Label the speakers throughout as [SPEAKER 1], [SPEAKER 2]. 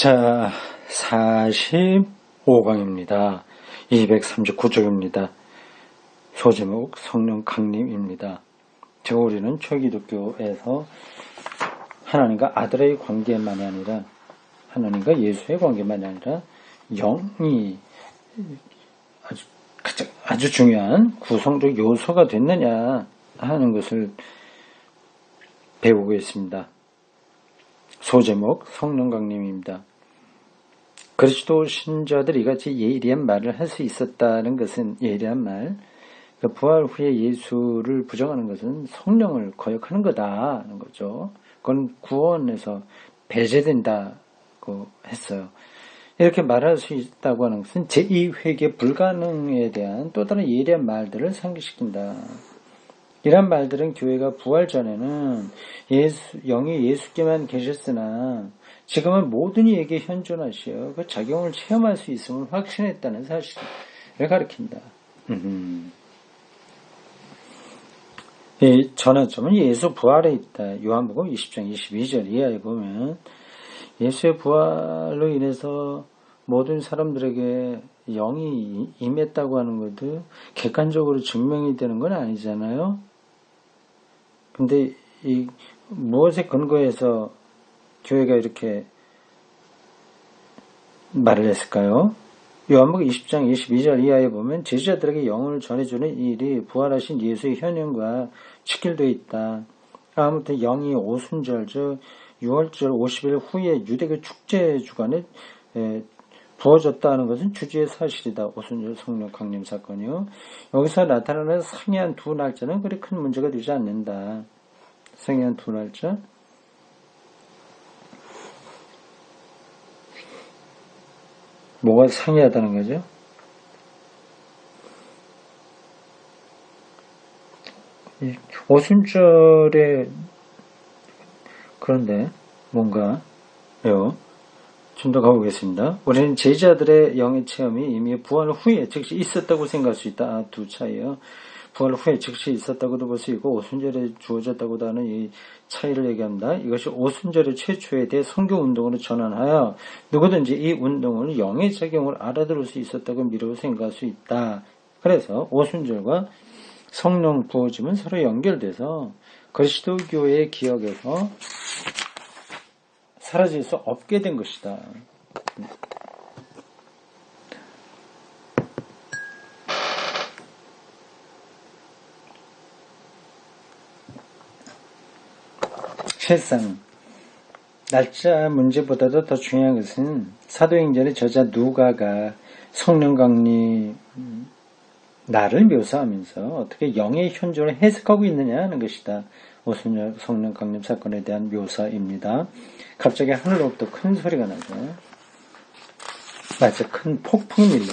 [SPEAKER 1] 자, 45강입니다. 239쪽입니다. 소제목 성령 강림입니다. 저 우리는 초기독교에서 하나님과 아들의 관계만이 아니라 하나님과 예수의 관계만이 아니라 영이 아주 중요한 구성적 요소가 됐느냐 하는 것을 배우고 있습니다. 소제목 성령 강림입니다. 그리스도 신자들이 이같이 예리한 말을 할 수 있었다는 것은 예리한 말, 부활 후에 예수를 부정하는 것은 성령을 거역하는 거다는 거죠. 그건 구원에서 배제된다고 했어요. 이렇게 말할 수 있다고 하는 것은 제2회개 불가능에 대한 또 다른 예리한 말들을 상기시킨다. 이런 말들은 교회가 부활 전에는 영이 예수께만 계셨으나 지금은 모든 이에게 현존하시어 그 작용을 체험할 수 있음을 확신했다는 사실을 가리킨다. 이 전환점은 예수 부활에 있다. 요한복음 20장 22절 이하에 보면 예수의 부활로 인해서 모든 사람들에게 영이 임했다고 하는 것도 객관적으로 증명이 되는 건 아니잖아요. 근데 이 무엇에 근거해서 교회가 이렇게 말을 했을까요? 요한복음 20장 22절 이하에 보면 제자들에게 영혼을 전해주는 일이 부활하신 예수의 현현과 직결되어 있다. 아무튼 영이 오순절 즉 6월절 50일 후에 유대교 축제 주간에 부어졌다는 것은 주지의 사실이다. 오순절 성령 강림 사건이요. 여기서 나타나는 상이한 두 날짜는 그리 큰 문제가 되지 않는다. 상이한 두 날짜. 뭐가 상이하다는 거죠? 오순절에 그런데 뭔가요? 좀 더 가보겠습니다. 우리는 제자들의 영의 체험이 이미 부활 후에 즉시 있었다고 생각할 수 있다. 두 차이에요. 부활 후에 즉시 있었다고도 볼 수 있고 오순절에 주어졌다고도 하는 이 차이를 얘기합니다. 이것이 오순절의 최초에 대해 선교운동으로 전환하여 누구든지 이 운동을 영의 작용을 알아들을 수 있었다고 미루어 생각할 수 있다. 그래서 오순절과 성령 부어짐은 서로 연결돼서 그리스도교의 기억에서 사라질 수 없게 된 것이다. 실상 날짜 문제보다도 더 중요한 것은 사도행전의 저자 누가가 성령 강림 나를 묘사하면서 어떻게 영의 현존을 해석하고 있느냐 하는 것이다. 오순절 성령 강림 사건에 대한 묘사입니다. 갑자기 하늘로부터 큰 소리가 나죠. 마치 큰 폭풍이 밀려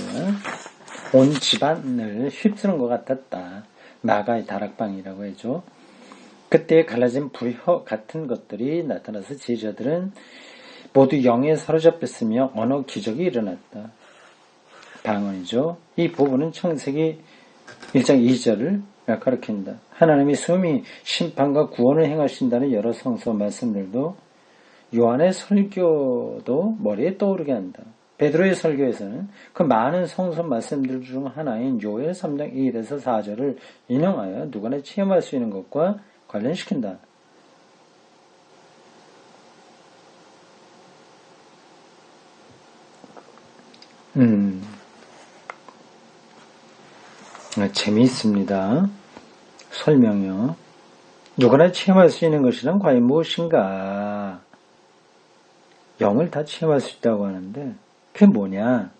[SPEAKER 1] 온 집안을 휩쓰는 것 같았다. 마가의 다락방이라고 해죠. 그때 갈라진 불효 같은 것들이 나타나서 제자들은 모두 영에 사로잡혔으며 언어 기적이 일어났다. 방언이죠. 이 부분은 창세기 1장 2절을 가리킨다. 하나님이 숨이 심판과 구원을 행하신다는 여러 성서 말씀들도 요한의 설교도 머리에 떠오르게 한다. 베드로의 설교에서는 그 많은 성서 말씀들 중 하나인 요엘 3장 1에서 4절을 인용하여 누구나 체험할 수 있는 것과 관련시킨다. 재미있습니다. 설명요. 누구나 체험할 수 있는 것이란 과연 무엇인가? 영을 다 체험할 수 있다고 하는데 그게 뭐냐?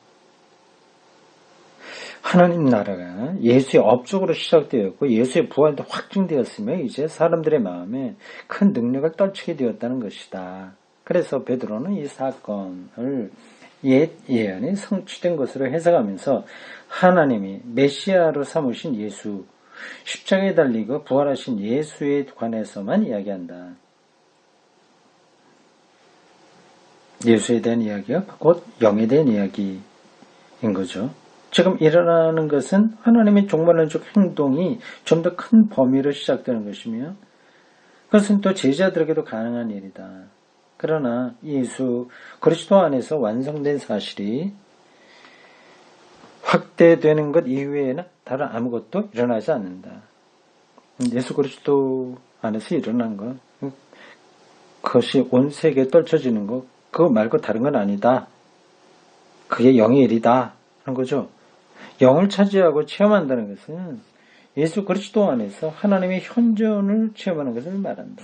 [SPEAKER 1] 하나님 나라가 예수의 업적으로 시작되었고 예수의 부활도 확증되었으며 이제 사람들의 마음에 큰 능력을 떨치게 되었다는 것이다. 그래서 베드로는 이 사건을 옛 예언이 성취된 것으로 해석하면서 하나님이 메시아로 삼으신 예수, 십자가에 달리고 부활하신 예수에 관해서만 이야기한다. 예수에 대한 이야기가 곧 영에 대한 이야기인 거죠. 지금 일어나는 것은 하나님의 종말론적 행동이 좀 더 큰 범위로 시작되는 것이며 그것은 또 제자들에게도 가능한 일이다. 그러나 예수 그리스도 안에서 완성된 사실이 확대되는 것 이외에는 다른 아무것도 일어나지 않는다. 예수 그리스도 안에서 일어난 것, 그것이 온 세계에 떨쳐지는 것, 그거 말고 다른 건 아니다. 그게 영의 일이다 하는 거죠. 영을 차지하고 체험한다는 것은 예수 그리스도 안에서 하나님의 현존을 체험하는 것을 말한다.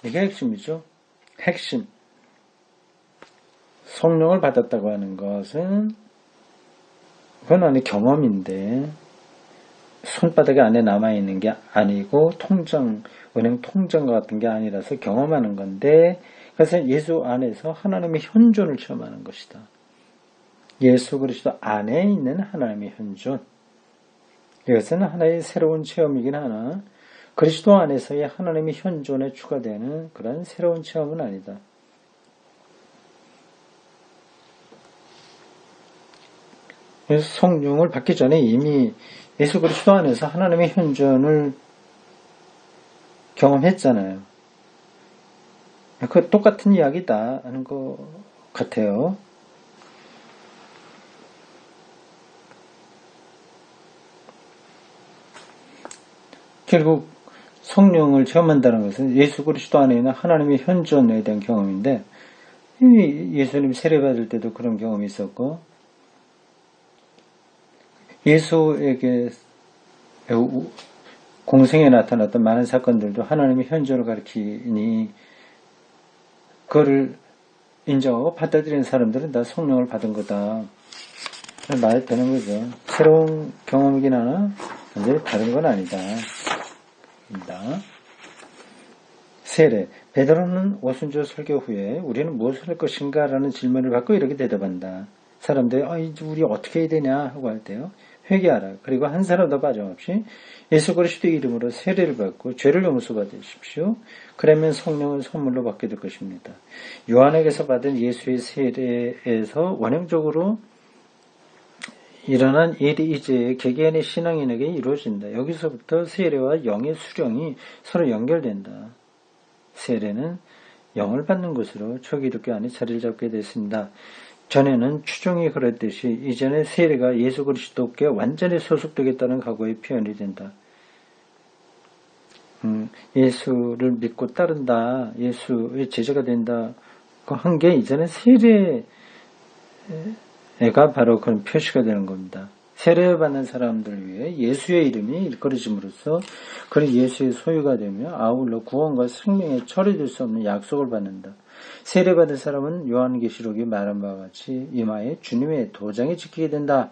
[SPEAKER 1] 이게 핵심이죠. 핵심. 성령을 받았다고 하는 것은 그건 안에 경험인데 손바닥 안에 남아있는 게 아니고 은행 통장 같은 게 아니라서 경험하는 건데, 그래서 예수 안에서 하나님의 현존을 체험하는 것이다. 예수 그리스도 안에 있는 하나님의 현존. 이것은 하나의 새로운 체험이긴 하나 그리스도 안에서의 하나님의 현존에 추가되는 그런 새로운 체험은 아니다. 그래서 성령을 받기 전에 이미 예수 그리스도 안에서 하나님의 현존을 경험했잖아요. 그 똑같은 이야기다 하는 것 같아요. 결국 성령을 체험한다는 것은 예수 그리스도 안에 있는 하나님의 현존에 대한 경험인데, 예수님 세례받을 때도 그런 경험이 있었고, 예수에게 공생에 나타났던 많은 사건들도 하나님의 현존을 가리키니 그거를 인정하고 받아들이는 사람들은 다 성령을 받은 거다 말이 되는 거죠. 새로운 경험이긴 하나 완전히 다른 건 아니다. 세례. 베드로는 오순절 설교 후에 우리는 무엇을 할 것인가 라는 질문을 받고 이렇게 대답한다. 사람들이 이제 우리 어떻게 해야 되냐 하고 할 때요. 회개하라. 그리고 한 사람도 빠짐없이 예수 그리스도의 이름으로 세례를 받고 죄를 용서받으십시오. 그러면 성령을 선물로 받게 될 것입니다. 요한에게서 받은 예수의 세례에서 원형적으로 일어난 일이 이제 개개인의 신앙인에게 이루어진다. 여기서부터 세례와 영의 수령이 서로 연결된다. 세례는 영을 받는 것으로 초기독교 안에 자리를 잡게 됐습니다. 전에는 추종이 그랬듯이 이전에 세례가 예수 그리스도께 완전히 소속되겠다는 각오의 표현이 된다. 예수를 믿고 따른다. 예수의 제자가 된다. 한 게 이전에 세례가 바로 그런 표시가 되는 겁니다. 세례받는 사람들 위해 예수의 이름이 일컬어짐으로써 그런 예수의 소유가 되며 아울러 구원과 생명에 처리될 수 없는 약속을 받는다. 세례받은 사람은 요한계시록이 말한 바와 같이 이마에 주님의 도장이 찍히게 된다.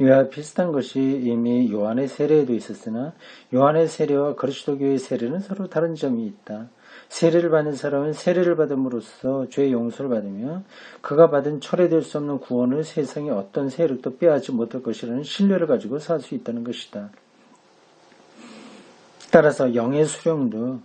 [SPEAKER 1] 이와 비슷한 것이 이미 요한의 세례에도 있었으나 요한의 세례와 그리스도교의 세례는 서로 다른 점이 있다. 세례를 받는 사람은 세례를 받음으로써 죄의 용서를 받으며 그가 받은 철회될 수 없는 구원을 세상의 어떤 세력도 빼앗지 못할 것이라는 신뢰를 가지고 살 수 있다는 것이다. 따라서 영의 수령도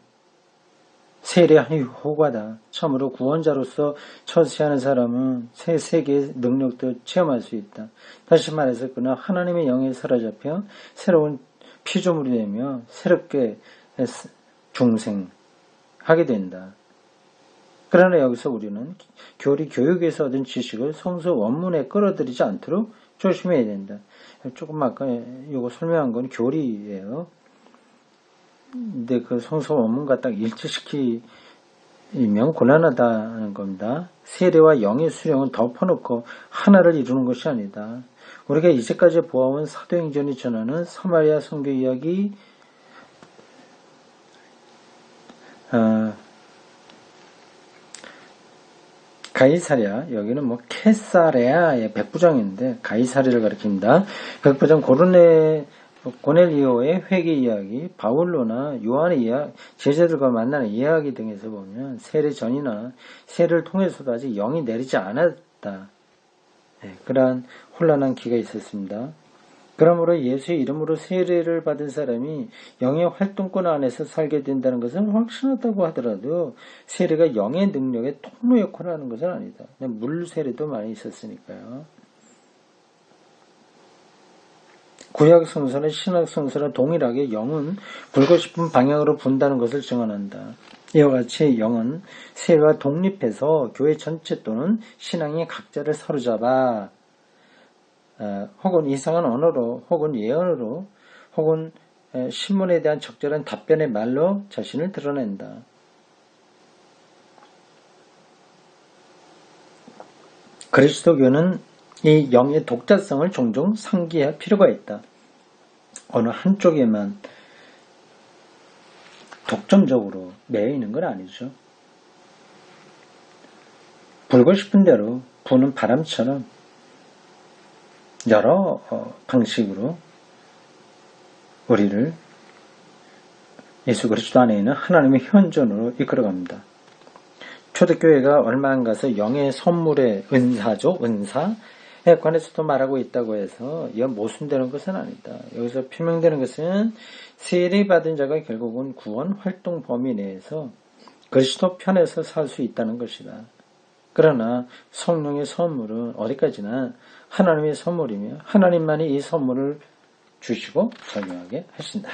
[SPEAKER 1] 세례의 효과다. 참으로 구원자로서 처치하는 사람은 새 세계의 능력도 체험할 수 있다. 다시 말해서 그는 하나님의 영에 사로잡혀 새로운 피조물이 되며 새롭게 중생하게 된다. 그러나 여기서 우리는 교리 교육에서 얻은 지식을 성서 원문에 끌어들이지 않도록 조심해야 된다. 조금 아까 이거 설명한 건 교리예요. 근데 그 성서 원문과 딱 일치시키면 곤란하다는 겁니다. 세례와 영의 수령은 덮어놓고 하나를 이루는 것이 아니다. 우리가 이제까지 보아온 사도행전이 전하는 사마리아 선교 이야기, 가이사랴, 여기는 케사레아의 백부장인데 가이사랴를 가리킵니다. 백부장 고넬리오의 회개 이야기, 바울로나 요한의 제자들과 만나는 이야기 등에서 보면 세례 전이나 세례를 통해서도 아직 영이 내리지 않았다. 그러한 혼란한 기가 있었습니다. 그러므로 예수의 이름으로 세례를 받은 사람이 영의 활동권 안에서 살게 된다는 것은 확신하다고 하더라도 세례가 영의 능력의 통로 역할을 하는 것은 아니다. 물 세례도 많이 있었으니까요. 구약 성서는 신약 성서랑 동일하게 영은 굴고 싶은 방향으로 분다는 것을 증언한다. 이와 같이 영은 세계와 독립해서 교회 전체 또는 신앙의 각자를 사로잡아 혹은 이상한 언어로 혹은 예언으로 혹은 신문에 대한 적절한 답변의 말로 자신을 드러낸다. 그리스도교는 이 영의 독자성을 종종 상기할 필요가 있다. 어느 한쪽에만 독점적으로 매여 있는 건 아니죠. 불고 싶은 대로 부는 바람처럼 여러 방식으로 우리를 예수 그리스도 안에 있는 하나님의 현존으로 이끌어갑니다. 초대교회가 얼마 안 가서 영의 선물의 은사죠. 은사에 관해서도 말하고 있다고 해서 이건 모순되는 것은 아니다. 여기서 표명되는 것은 세례받은 자가 결국은 구원 활동 범위 내에서 그리스도 편에서 살 수 있다는 것이다. 그러나 성령의 선물은 어디까지나 하나님의 선물이며 하나님만이 이 선물을 주시고 적용하게 하신다.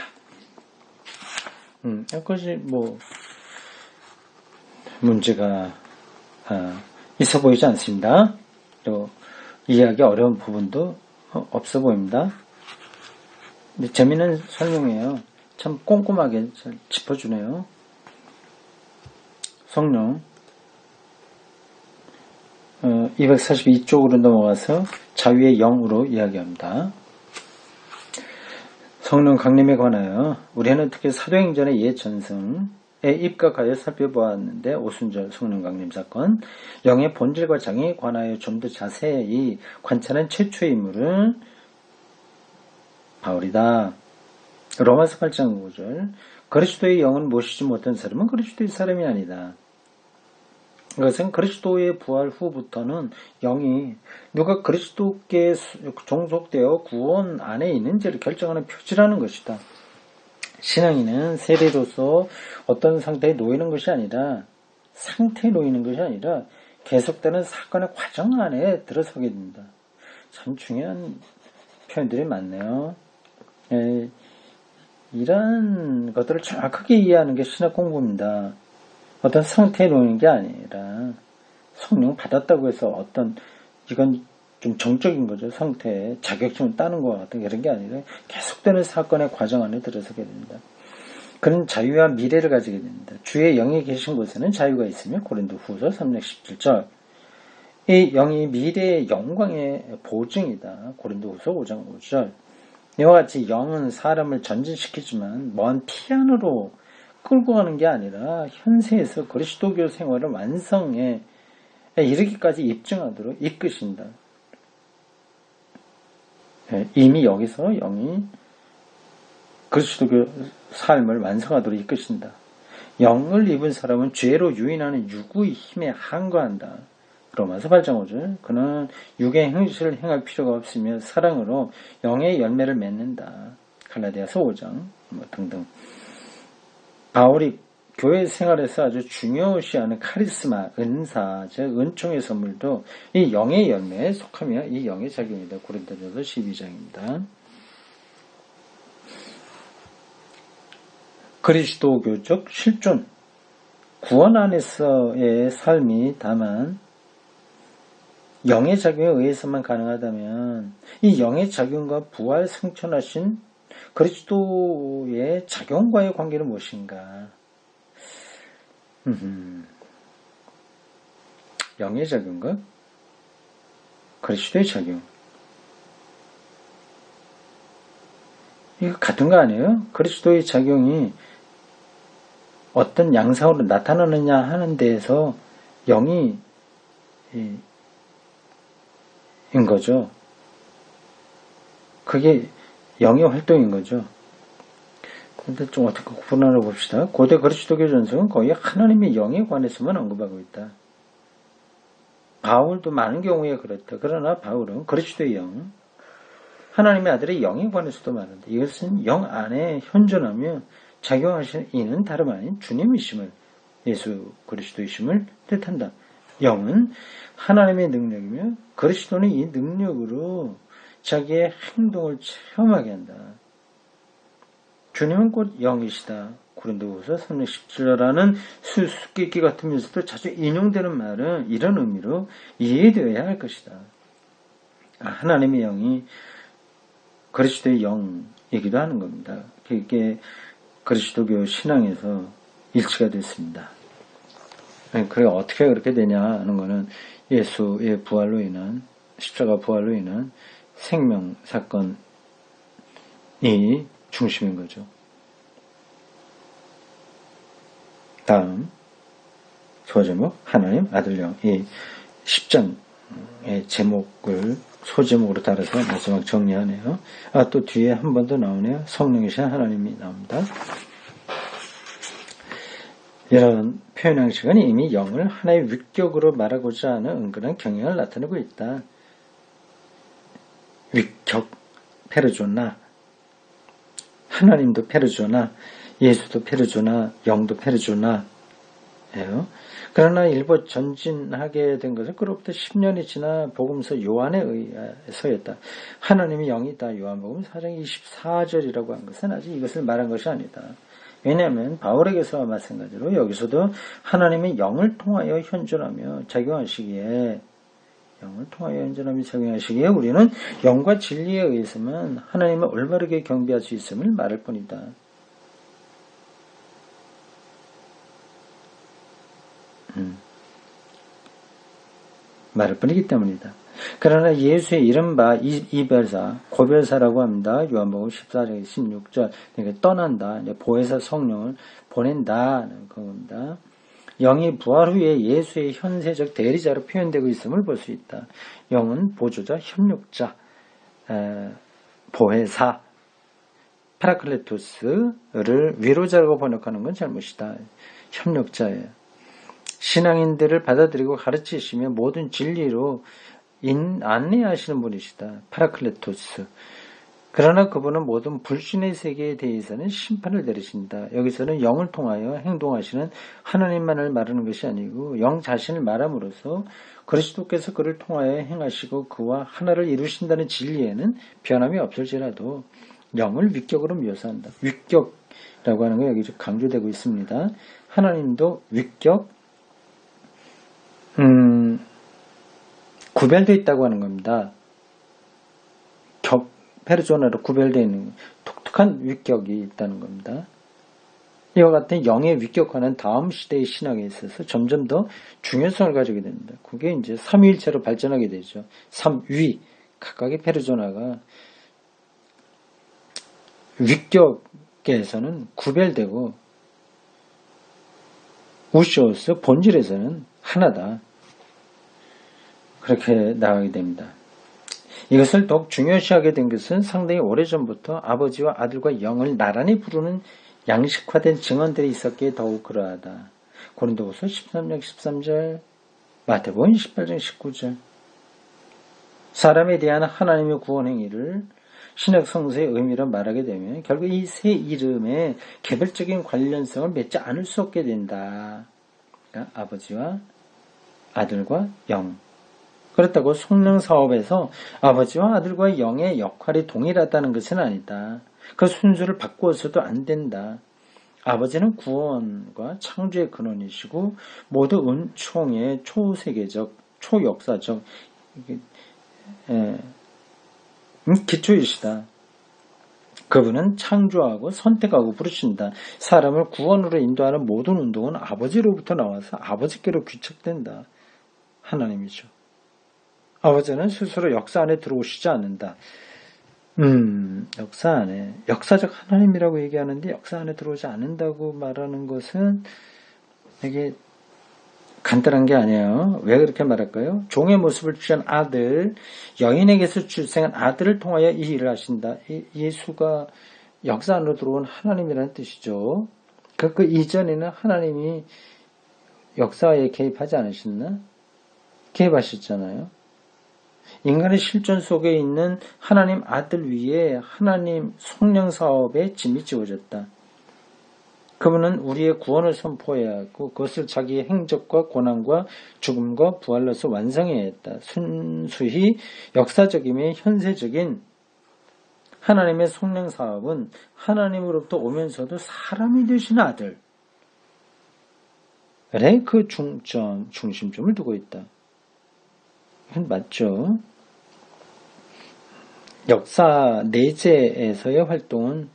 [SPEAKER 1] 그것이 문제가 있어 보이지 않습니다. 또 이해하기 어려운 부분도 없어 보입니다. 근데 재미있는 설명이에요. 참 꼼꼼하게 잘 짚어주네요. 성령 242쪽으로 넘어가서 자유의 영으로 이야기합니다. 성령 강림에 관하여 우리는 특히 사도행전의 옛 전승에 입각하여 살펴보았는데 오순절 성령 강림 사건, 영의 본질과 장에 관하여 좀 더 자세히 관찰한 최초의 인물은 바울이다. 로마서 8장 5절 그리스도의 영은 모시지 못한 사람은 그리스도의 사람이 아니다. 이것은 그리스도의 부활 후부터는 영이 누가 그리스도께 종속되어 구원 안에 있는지를 결정하는 표지라는 것이다. 신앙인은 세례로서 어떤 상태에 놓이는 것이 아니라 상태에 놓이는 것이 아니라 계속되는 사건의 과정 안에 들어서게 됩니다. 참 중요한 표현들이 많네요. 이런 것들을 정확하게 이해하는 게 신학 공부입니다. 어떤 상태에 놓이는 게 아니라 성령 받았다고 해서 이건 좀 정적인 거죠. 상태에 자격증을 따는 것 같은 그런 게 아니라 계속되는 사건의 과정 안에 들어서게 됩니다. 그는 자유와 미래를 가지게 됩니다. 주의 영이 계신 곳에는 자유가 있으며 고린도후서 3장 17절 이 영이 미래의 영광의 보증이다. 고린도후서 5장 5절 이와 같이 영은 사람을 전진시키지만 먼 피안으로 끌고 가는 게 아니라 현세에서 그리스도교 생활을 완성에 이르기까지 입증하도록 이끄신다. 이미 여기서 영이 그리스도교 삶을 완성하도록 이끄신다. 영을 입은 사람은 죄로 유인하는 육의 힘에 항거한다. 로마서 8장 5절 그는 육의 행실을 행할 필요가 없으며 사랑으로 영의 열매를 맺는다. 갈라디아서 5장 등등. 바울이 교회 생활에서 아주 중요시하는 카리스마, 은사, 즉 은총의 선물도 이 영의 열매에 속하며 이 영의 작용이다. 고린도전서 12장입니다. 그리스도교적 실존, 구원 안에서의 삶이 다만 영의 작용에 의해서만 가능하다면 이 영의 작용과 부활 승천하신 그리스도의 작용과의 관계는 무엇인가? 영의 작용과 그리스도의 작용. 이거 같은 거 아니에요? 그리스도의 작용이 어떤 양상으로 나타나느냐 하는 데에서 영이 인 거죠. 그게 영의 활동인 거죠. 근데 좀 어떻게 구분하러 봅시다. 고대 그리스도교 전승은 거의 하나님의 영에 관해서만 언급하고 있다. 바울도 많은 경우에 그렇다. 그러나 바울은 그리스도의 영, 하나님의 아들의 영에 관해서도 말한다. 이것은 영 안에 현존하며 작용하시는 이는 다름 아닌 주님이심을, 예수 그리스도이심을 뜻한다. 영은 하나님의 능력이며 그리스도는 이 능력으로 자기의 행동을 체험하게 한다. 주님은 곧 영이시다. 고린도후서 3장 17절라는 수수께끼 같으면서도 자주 인용되는 말은 이런 의미로 이해되어야 할 것이다. 하나님의 영이 그리스도의 영이기도 하는 겁니다. 그게 그리스도교 신앙에서 일치가 됐습니다. 그게 어떻게 그렇게 되냐 하는 것은 예수의 부활로 인한, 십자가 부활로 인한 생명 사건이 중심인 거죠. 다음 소제목 하나님 아들 영, 이 10장의 제목을 소제목으로 따라서 마지막 정리하네요. 또 뒤에 한 번 더 나오네요. 성령이신 하나님이 나옵니다. 이런 표현 형식은 이미 영을 하나의 위격으로 말하고자 하는 은근한 경향을 나타내고 있다. 위격, 페르조나, 하나님도 페르조나, 예수도 페르조나, 영도 페르조나예요. 그러나 일부 전진하게 된 것은 그로부터 10년이 지나 복음서 요한에 의해서였다. 하나님이 영이다. 요한복음 4장 24절이라고 한 것은 아직 이것을 말한 것이 아니다. 왜냐하면 바울에게서와 마찬가지로 여기서도 하나님의 영을 통하여 현존하며 작용하시기에 우리는 영과 진리에 의해서만 하나님을 올바르게 경배할 수 있음을 말할 뿐이다. 말할 뿐이기 때문이다. 그러나 예수의 이른바 이별사, 고별사라고 합니다. 요한복음 14장 16절. 그러니까 떠난다. 보혜사 성령을 보낸다는 겁니다. 영이 부활 후에 예수의 현세적 대리자로 표현되고 있음을 볼 수 있다. 영은 보조자, 협력자, 보혜사, 파라클레토스를 위로자라고 번역하는 건 잘못이다. 협력자예요. 신앙인들을 받아들이고 가르치시며 모든 진리로 안내하시는 분이시다. 파라클레토스. 그러나 그분은 모든 불신의 세계에 대해서는 심판을 내리신다. 여기서는 영을 통하여 행동하시는 하나님만을 말하는 것이 아니고 영 자신을 말함으로써 그리스도께서 그를 통하여 행하시고 그와 하나를 이루신다는 진리에는 변함이 없을지라도 영을 위격으로 묘사한다. 위격이라고 하는 거 여기 강조되고 있습니다. 하나님도 위격, 구별되어 있다고 하는 겁니다. 페르소나로 구별되어 있는 독특한 위격이 있다는 겁니다. 이와 같은 영의 위격화는 다음 시대의 신학에 있어서 점점 더 중요성을 가지게 됩니다. 그게 이제 삼위일체로 발전하게 되죠. 삼위, 각각의 페르소나가 위격에서는 구별되고 우시오스, 본질에서는 하나다. 그렇게 나가게 됩니다. 이것을 더욱 중요시하게 된 것은 상당히 오래전부터 아버지와 아들과 영을 나란히 부르는 양식화된 증언들이 있었기에 더욱 그러하다. 고린도후서 13장 13절, 마태복음 18장 19절. 사람에 대한 하나님의 구원 행위를 신약 성서의 의미로 말하게 되면 결국 이 세 이름의 개별적인 관련성을 맺지 않을 수 없게 된다. 그러니까 아버지와 아들과 영. 그렇다고 성령 사업에서 아버지와 아들과 영의 역할이 동일하다는 것은 아니다. 그 순서를 바꾸어서도 안 된다. 아버지는 구원과 창조의 근원이시고 모두 은총의 초세계적, 초역사적 기초이시다. 그분은 창조하고 선택하고 부르신다. 사람을 구원으로 인도하는 모든 운동은 아버지로부터 나와서 아버지께로 귀착된다. 하나님이죠. 아버지는 스스로 역사 안에 들어오시지 않는다. 역사 안에, 역사적 하나님이라고 얘기하는데 역사 안에 들어오지 않는다고 말하는 것은 이게 간단한 게 아니에요. 왜 그렇게 말할까요? 종의 모습을 취한 아들, 여인에게서 출생한 아들을 통하여 이 일을 하신다. 예수가 역사 안으로 들어온 하나님이라는 뜻이죠. 그 이전에는 하나님이 역사에 개입하지 않으셨나? 개입하셨잖아요. 인간의 실존 속에 있는 하나님 아들 위에 하나님 성령 사업에 짐이 지워졌다. 그분은 우리의 구원을 선포해야 하고 그것을 자기의 행적과 고난과 죽음과 부활로서 완성해야 했다. 순수히 역사적이며 현세적인 하나님의 성령 사업은 하나님으로부터 오면서도 사람이 되신 아들. 에 그 중심점을 두고 있다. 이건 맞죠? 역사 내재에서의 활동은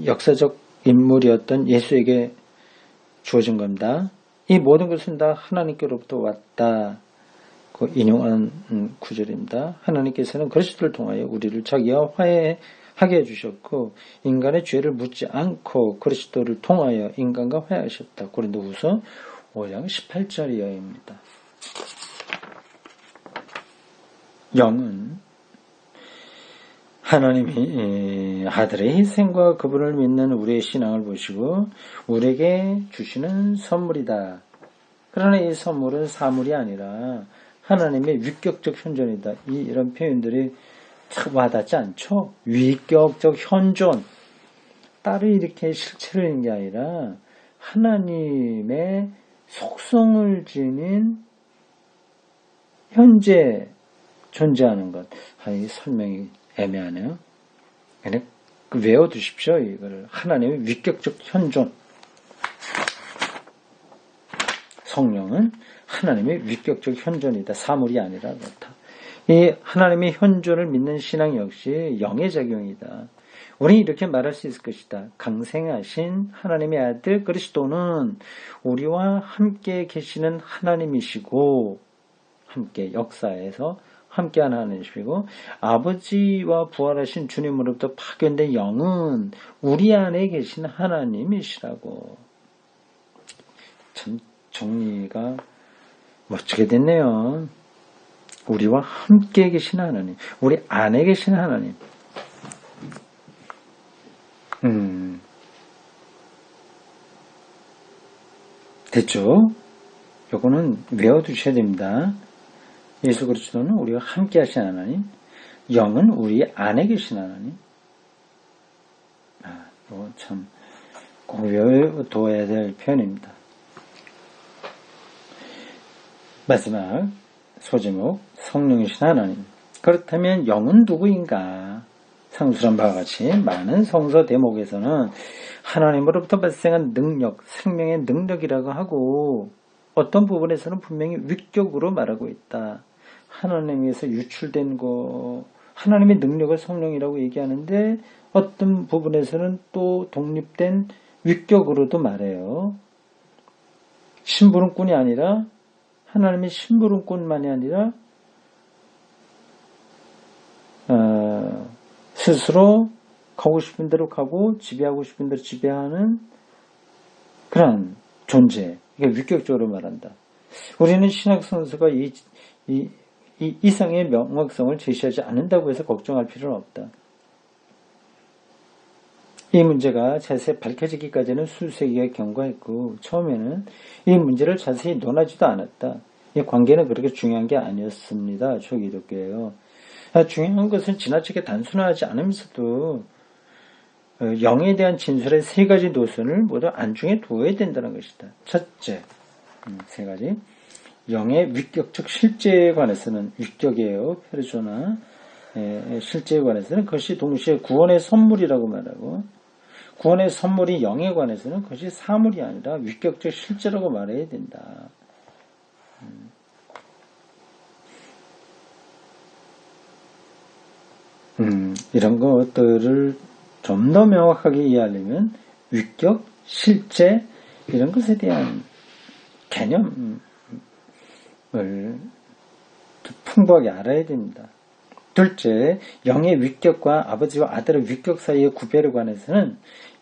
[SPEAKER 1] 역사적 인물이었던 예수에게 주어진 겁니다. 이 모든 것은 다 하나님께로부터 왔다. 그 인용한 구절입니다. 하나님께서는 그리스도를 통하여 우리를 자기와 화해하게 해주셨고 인간의 죄를 묻지 않고 그리스도를 통하여 인간과 화해하셨다. 고린도후서 5장 18절 이하입니다. 영은 하나님이 아들의 희생과 그분을 믿는 우리의 신앙을 보시고 우리에게 주시는 선물이다. 그러나 이 선물은 사물이 아니라 하나님의 위격적 현존이다. 이런 표현들이 참 와닿지 않죠? 위격적 현존. 딸을 이렇게 실체로 있는 게 아니라 하나님의 속성을 지닌 현재 존재하는 것. 이 설명이 애매하네요. 그냥 외워두십시오. 이거를. 하나님의 위격적 현존. 성령은 하나님의 위격적 현존이다. 사물이 아니라 그렇다. 이 하나님의 현존을 믿는 신앙 역시 영의 작용이다. 우리는 이렇게 말할 수 있을 것이다. 강생하신 하나님의 아들 그리스도는 우리와 함께 계시는 하나님이시고 함께 역사에서 함께하는 하나님이시고 아버지와 부활하신 주님으로부터 파견된 영은 우리 안에 계신 하나님이시라고. 참 정리가 멋지게 됐네요. 우리와 함께 계신 하나님, 우리 안에 계신 하나님. 됐죠? 요거는 외워두셔야 됩니다. 예수 그리스도는 우리와 함께 하신 하나님, 영은 우리 안에 계신 하나님. 이거 참 꼭 외워둬야 될 표현입니다. 마지막 소제목, 성령이신 하나님. 그렇다면 영은 누구인가? 상수란 바와 같이 많은 성서 대목에서는 하나님으로부터 발생한 능력, 생명의 능력이라고 하고 어떤 부분에서는 분명히 위격으로 말하고 있다. 하나님에서 유출된 거, 하나님의 능력을 성령이라고 얘기하는데 어떤 부분에서는 또 독립된 위격으로도 말해요. 심부름꾼이 아니라 하나님의 심부름꾼만이 아니라 스스로 가고 싶은 대로 가고 지배하고 싶은 대로 지배하는 그런 존재. 이게 위격적으로 말한다. 우리는 신약 선서가 이 이상의 명확성을 제시하지 않는다고 해서 걱정할 필요는 없다. 이 문제가 자세히 밝혀지기까지는 수세기가 경과했고 처음에는 이 문제를 자세히 논하지도 않았다. 이 관계는 그렇게 중요한 게 아니었습니다. 초기독교예요. 중요한 것은 지나치게 단순하지 않으면서도 영에 대한 진술의 세 가지 노선을 모두 안중에 두어야 된다는 것이다. 첫째, 세 가지. 영의 위격적 실제에 관해서는 위격이에요. 페르소나. 실제에 관해서는 그것이 동시에 구원의 선물이라고 말하고 구원의 선물이 영에 관해서는 그것이 사물이 아니라 위격적 실제라고 말해야 된다. 이런 것들을 좀 더 명확하게 이해하려면 위격, 실제 이런 것에 대한 개념을 풍부하게 알아야 됩니다. 둘째, 영의 위격과 아버지와 아들의 위격 사이의 구별에 관해서는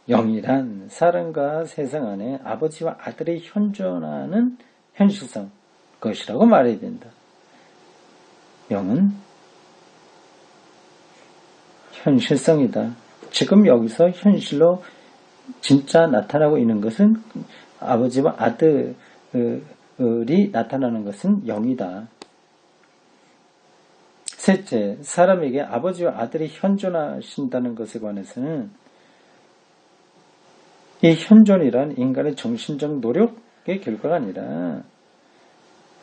[SPEAKER 1] 영이란 사람과 세상 안에 아버지와 아들의 현존하는 현실성 것이라고 말해야 된다. 영은 현실성이다. 지금 여기서 현실로 진짜 나타나고 있는 것은 아버지와 아들이 나타나는 것은 영이다. 셋째, 사람에게 아버지와 아들이 현존하신다는 것에 관해서는 이 현존이란 인간의 정신적 노력의 결과가 아니라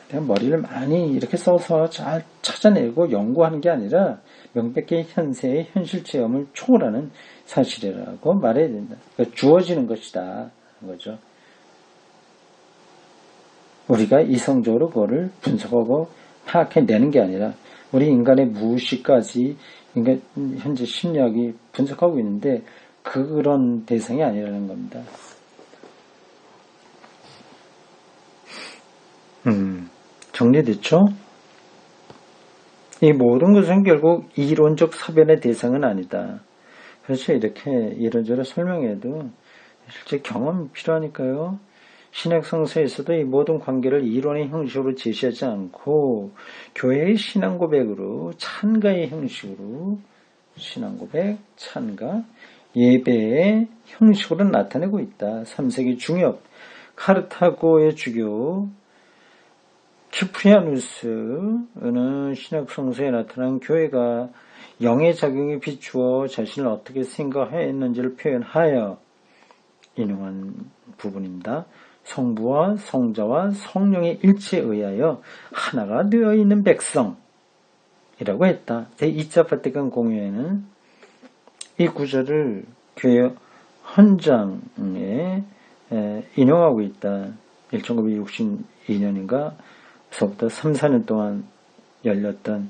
[SPEAKER 1] 그냥 머리를 많이 이렇게 써서 잘 찾아내고 연구하는 게 아니라 명백히 현세의 현실 체험을 초월하는 사실이라고 말해야 된다. 그러니까 주어지는 것이다 하는 거죠. 우리가 이성적으로 그거를 분석하고 파악해내는 게 아니라 우리 인간의 무의식까지 현재 심리학이 분석하고 있는데 그런 대상이 아니라는 겁니다. 정리됐죠? 이 모든 것은 결국 이론적 사변의 대상은 아니다. 그렇죠. 이렇게 이런저런 설명해도 실제 경험이 필요하니까요. 신약 성서에서도 이 모든 관계를 이론의 형식으로 제시하지 않고 교회의 신앙 고백으로 찬가의 형식으로 신앙 고백, 찬가, 예배의 형식으로 나타내고 있다. 3세기 중엽, 카르타고의 주교 키프리아누스는 신약 성서에 나타난 교회가 영의 작용에 비추어 자신을 어떻게 생각했는지를 표현하여 인용한 부분입니다. 성부와 성자와 성령의 일치에 의하여 하나가 되어 있는 백성이라고 했다. 제2차 바티칸 공회에는 이 구절을 교회 헌장에 인용하고 있다. 1962년인가 서부터 3, 4년 동안 열렸던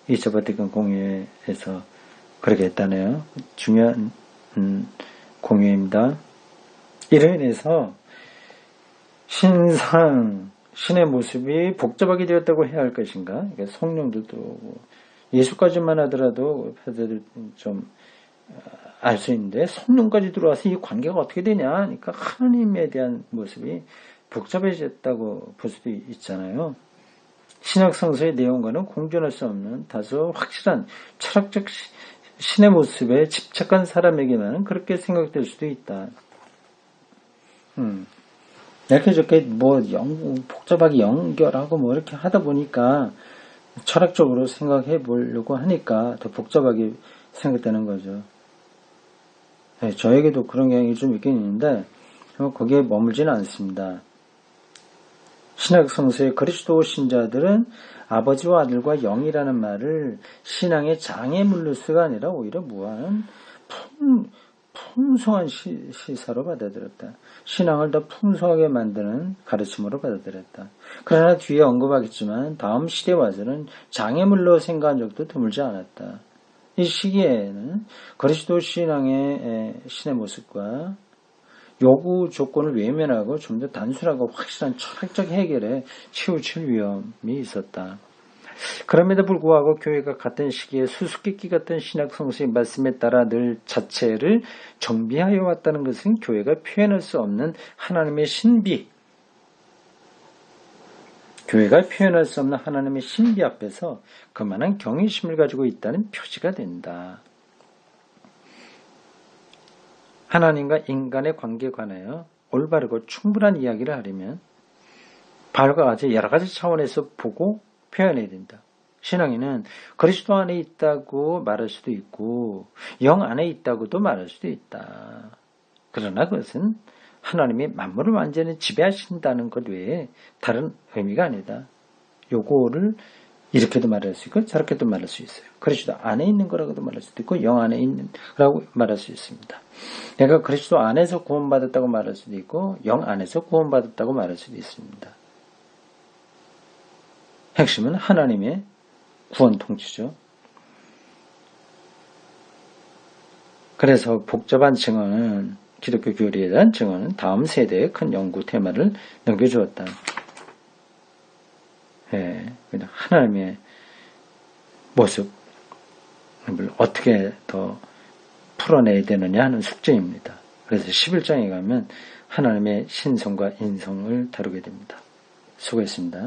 [SPEAKER 1] 2차 바티칸 공회에서 그렇게 했다네요. 중요한 공회입니다. 이로 인해서 신의 모습이 복잡하게 되었다고 해야 할 것인가? 그러니까 성령들도 예수까지만 하더라도 좀 알 수 있는데 성령까지 들어와서 이 관계가 어떻게 되냐? 그러니까 하나님에 대한 모습이 복잡해졌다고 볼 수도 있잖아요. 신약 성서의 내용과는 공존할 수 없는 다소 확실한 철학적 신의 모습에 집착한 사람에게만 그렇게 생각될 수도 있다. 이렇게 저렇게 복잡하게 연결하고 이렇게 하다 보니까 철학적으로 생각해 보려고 하니까 더 복잡하게 생각되는 거죠. 네, 저에게도 그런 경향이 좀 있긴 있는데 거기에 머물지는 않습니다. 신약 성서의 그리스도 신자들은 아버지와 아들과 영이라는 말을 신앙의 장애물로서가 아니라 오히려 무한한 풍성한 시사로 받아들였다. 신앙을 더 풍성하게 만드는 가르침으로 받아들였다. 그러나 뒤에 언급하겠지만 다음 시대에 와서는 장애물로 생각한 적도 드물지 않았다. 이 시기에는 그리스도 신앙의 신의 모습과 요구 조건을 외면하고 좀 더 단순하고 확실한 철학적 해결에 치우칠 위험이 있었다. 그럼에도 불구하고 교회가 같은 시기에 수수께끼 같은 신약 성서의 말씀에 따라 늘 자체를 정비하여 왔다는 것은 교회가 표현할 수 없는 하나님의 신비, 교회가 표현할 수 없는 하나님의 신비 앞에서 그만한 경외심을 가지고 있다는 표시가 된다. 하나님과 인간의 관계에 관하여 올바르고 충분한 이야기를 하려면 바울과 같이 여러 가지 차원에서 보고 표현해야 된다. 신앙인은 그리스도 안에 있다고 말할 수도 있고 영 안에 있다고도 말할 수도 있다. 그러나 그것은 하나님이 만물을 완전히 지배하신다는 것 외에 다른 의미가 아니다. 요거를 이렇게도 말할 수 있고 저렇게도 말할 수 있어요. 그리스도 안에 있는 거라고도 말할 수도 있고 영 안에 있는 거라고 말할 수 있습니다. 내가 그리스도 안에서 구원받았다고 말할 수도 있고 영 안에서 구원받았다고 말할 수도 있습니다. 핵심은 하나님의 구원 통치죠. 그래서 복잡한 증언은 기독교 교리에 대한 증언은 다음 세대의 큰 연구 테마를 넘겨주었다. 하나님의 모습을 어떻게 더 풀어내야 되느냐 하는 숙제입니다. 그래서 11장에 가면 하나님의 신성과 인성을 다루게 됩니다. 수고했습니다.